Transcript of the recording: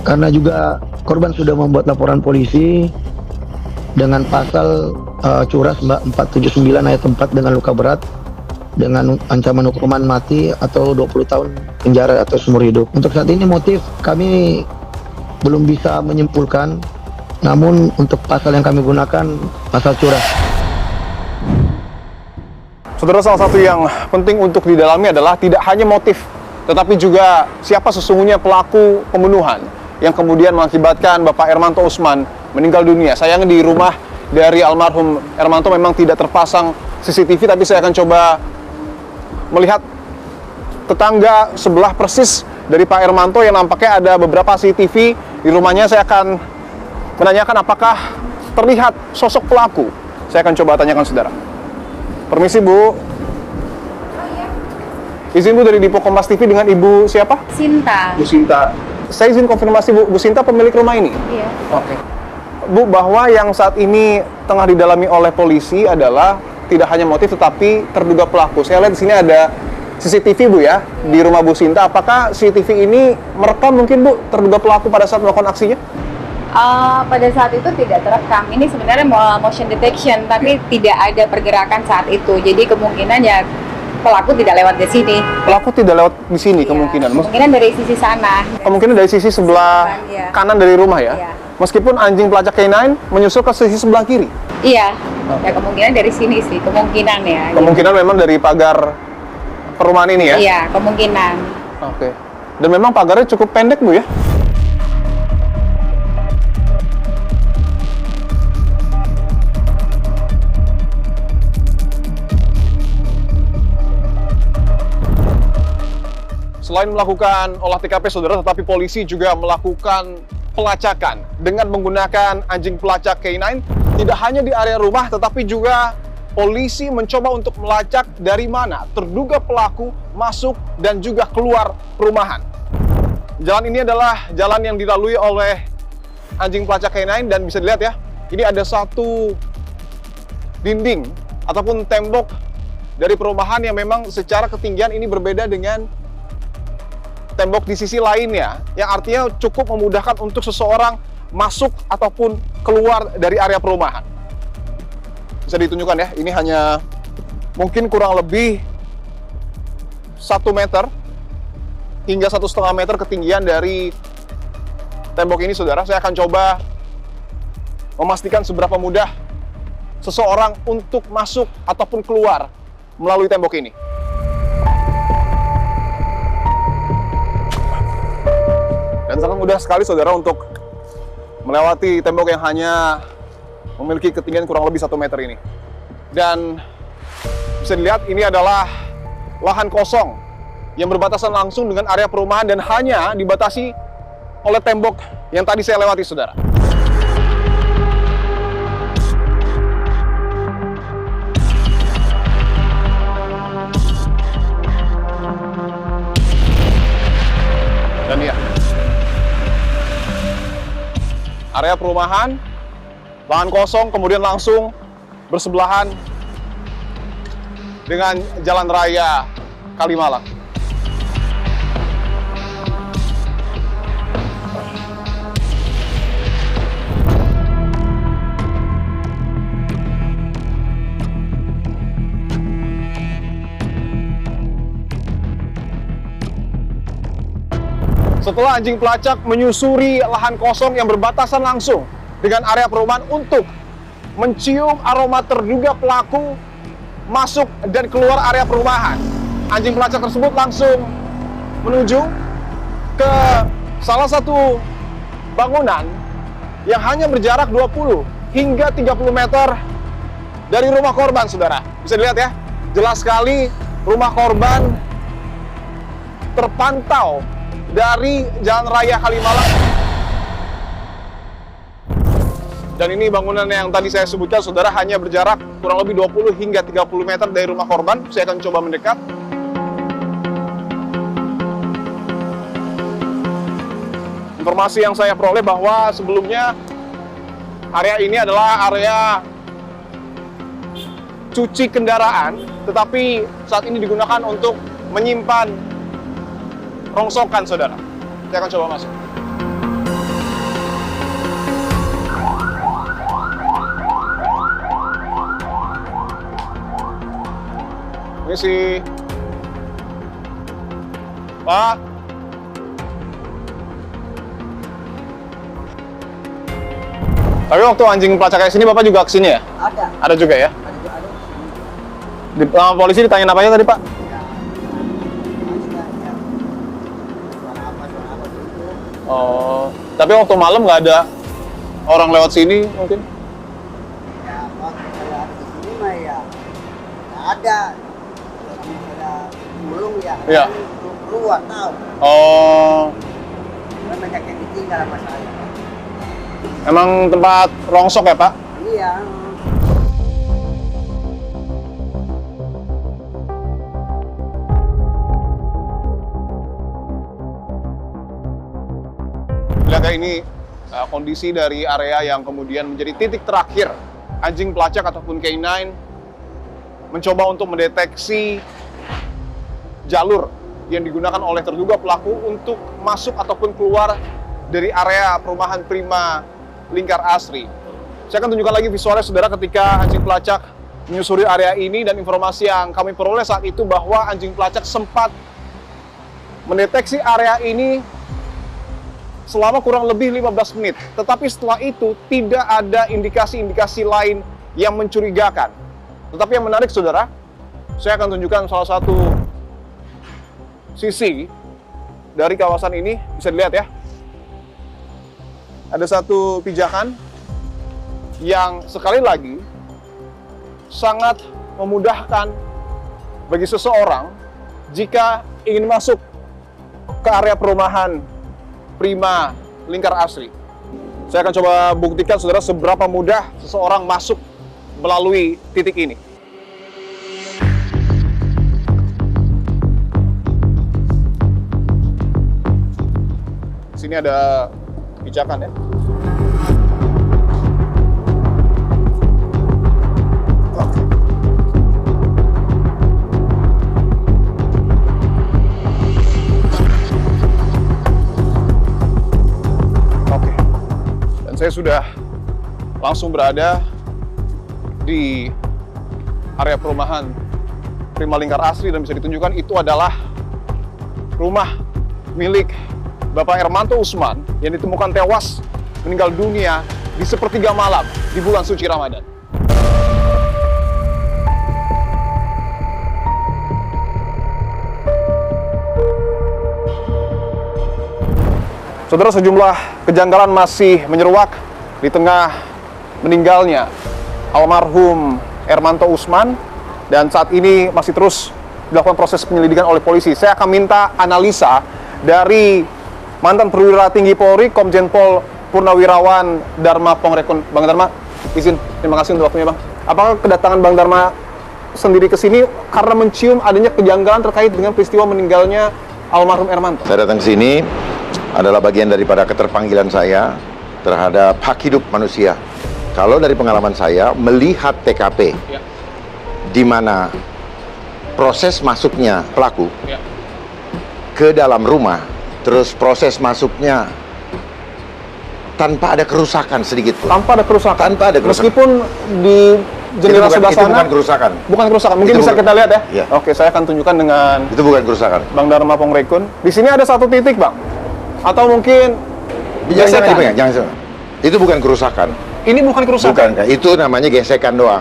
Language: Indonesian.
karena juga korban sudah membuat laporan polisi dengan pasal Curas 479 ayat 4 dengan luka berat dengan ancaman hukuman mati atau 20 tahun penjara atau seumur hidup. Untuk saat ini motif kami belum bisa menyimpulkan, namun untuk pasal yang kami gunakan pasal Curas. Saudara, salah satu yang penting untuk didalami adalah tidak hanya motif, tetapi juga siapa sesungguhnya pelaku pembunuhan yang kemudian mengakibatkan Bapak Ermanto Usman meninggal dunia. Sayangnya di rumah dari almarhum Ermanto memang tidak terpasang CCTV, tapi saya akan coba melihat tetangga sebelah persis dari Pak Ermanto yang nampaknya ada beberapa CCTV di rumahnya. Saya akan menanyakan apakah terlihat sosok pelaku. Saya akan coba tanyakan saudara. Permisi Bu. Izin Bu, dari Dipo Kompas TV dengan Ibu siapa? Sinta. Bu Sinta. Saya izin konfirmasi Bu, Bu Sinta pemilik rumah ini? Iya. Oke. Bu, bahwa yang saat ini tengah didalami oleh polisi adalah tidak hanya motif tetapi terduga pelaku. Saya lihat di sini ada CCTV Bu ya, di rumah Bu Sinta. Apakah CCTV ini merekam mungkin Bu terduga pelaku pada saat melakukan aksinya? Pada saat itu tidak terekam. Ini sebenarnya motion detection, tapi tidak ada pergerakan saat itu. Jadi kemungkinan ya pelaku tidak lewat di sini. Pelaku tidak lewat di sini Iya. kemungkinan. Kemungkinan dari sisi sana. Kemungkinan dari sisi sebelah Iya. kanan dari rumah ya. Iya. Meskipun anjing pelacak K9 menyusul ke sisi sebelah kiri. Iya. Ya kemungkinan dari sini sih, kemungkinan ya. Kemungkinan memang dari pagar perumahan ini ya. Iya, kemungkinan. Oke. Dan memang pagarnya cukup pendek Bu ya. Selain melakukan olah TKP saudara, tetapi polisi juga melakukan pelacakan dengan menggunakan anjing pelacak K9. Tidak hanya di area rumah, tetapi juga polisi mencoba untuk melacak dari mana terduga pelaku masuk dan juga keluar perumahan. Jalan ini adalah jalan yang dilalui oleh anjing pelacak K9 dan bisa dilihat ya, ini ada satu dinding ataupun tembok dari perumahan yang memang secara ketinggian ini berbeda dengan tembok di sisi lainnya, yang artinya cukup memudahkan untuk seseorang masuk ataupun keluar dari area perumahan. Bisa ditunjukkan ya, ini hanya mungkin kurang lebih 1 meter hingga 1,5 meter ketinggian dari tembok ini saudara. Saya akan coba memastikan seberapa mudah seseorang untuk masuk ataupun keluar melalui tembok ini. Dan sangat mudah sekali saudara untuk melewati tembok yang hanya memiliki ketinggian kurang lebih 1 meter ini. Dan bisa dilihat ini adalah lahan kosong yang berbatasan langsung dengan area perumahan dan hanya dibatasi oleh tembok yang tadi saya lewati saudara. Dan ya, area perumahan, lahan kosong, kemudian langsung bersebelahan dengan Jalan Raya Kalimalang. Setelah anjing pelacak menyusuri lahan kosong yang berbatasan langsung dengan area perumahan untuk mencium aroma terduga pelaku masuk dan keluar area perumahan, anjing pelacak tersebut langsung menuju ke salah satu bangunan yang hanya berjarak 20 hingga 30 meter dari rumah korban, saudara. Bisa dilihat ya, jelas sekali rumah korban terpantau dari Jalan Raya Kalimalang. Dan ini bangunan yang tadi saya sebutkan, saudara, hanya berjarak kurang lebih 20 hingga 30 meter dari rumah korban. Saya akan coba mendekat. Informasi yang saya peroleh bahwa sebelumnya area ini adalah area cuci kendaraan, tetapi saat ini digunakan untuk menyimpan rongsokan, saudara. Saya akan coba masuk. Misi. Pak. Tapi waktu anjing pelacak kayak sini, Bapak juga kesini ya? Ada. Ada juga ya? Ada juga ada. Polisi ditanyain apa aja tadi, Pak? Ya, suara apa gitu. Oh, tapi waktu malam nggak ada orang lewat sini mungkin? Ya, waktu saya ada di sini mah ya nggak ada. Kalau ada mulung ya, Iya. belum keluar tahu. Oh, Kan banyak yang ditinggal sama saya. emang tempat rongsok ya, Pak? Iya. Lihat kayak ini kondisi dari area yang kemudian menjadi titik terakhir anjing pelacak ataupun K9 mencoba untuk mendeteksi jalur yang digunakan oleh terduga pelaku untuk masuk ataupun keluar dari area perumahan Prima Lingkar Asri. Saya akan tunjukkan lagi visualnya saudara ketika anjing pelacak menyusuri area ini, dan informasi yang kami peroleh saat itu bahwa anjing pelacak sempat mendeteksi area ini selama kurang lebih 15 menit. Tetapi setelah itu tidak ada indikasi-indikasi lain yang mencurigakan. Tetapi yang menarik saudara, saya akan tunjukkan salah satu sisi dari kawasan ini, bisa dilihat ya. Ada satu pijakan yang sekali lagi sangat memudahkan bagi seseorang jika ingin masuk ke area perumahan Prima Lingkar Asri. Saya akan coba buktikan saudara seberapa mudah seseorang masuk melalui titik ini. Sini ada pijakan ya. Oke. Dan saya sudah langsung berada di area perumahan Prima Lingkar Asri, dan bisa ditunjukkan itu adalah rumah milik Bapak Ermanto Usman yang ditemukan tewas meninggal dunia di sepertiga malam di bulan suci Ramadan. Saudara, sejumlah kejanggalan masih menyeruak di tengah meninggalnya almarhum Ermanto Usman, dan saat ini masih terus dilakukan proses penyelidikan oleh polisi. Saya akan minta analisa dari mantan perwira tinggi Polri, Komjen Pol Purnawirawan Dharma Pongrekun. Bang Dharma, izin, terima kasih untuk waktunya, Bang. Apakah kedatangan Bang Dharma sendiri ke sini karena mencium adanya kejanggalan terkait dengan peristiwa meninggalnya almarhum Ermanto? Saya datang ke sini adalah bagian daripada keterpanggilan saya terhadap hak hidup manusia. Kalau dari pengalaman saya melihat TKP, Ya. di mana proses masuknya pelaku Ya. ke dalam rumah, terus proses masuknya tanpa ada kerusakan sedikit pun. Tanpa ada kerusakan. Tanpa ada kerusakan. Meskipun di jendela sebelah itu sana bukan kerusakan. bukan kerusakan. Mungkin Itu bisa bukan. kita lihat ya. Iya. Oke, saya akan tunjukkan dengan Itu bukan kerusakan. Bang Dharma Pongrekun. Di sini ada satu titik, Bang. Atau mungkin Jangan gesekan. dipegang, jangan. Itu bukan kerusakan. Ini bukan kerusakan. Bukan, itu namanya gesekan doang.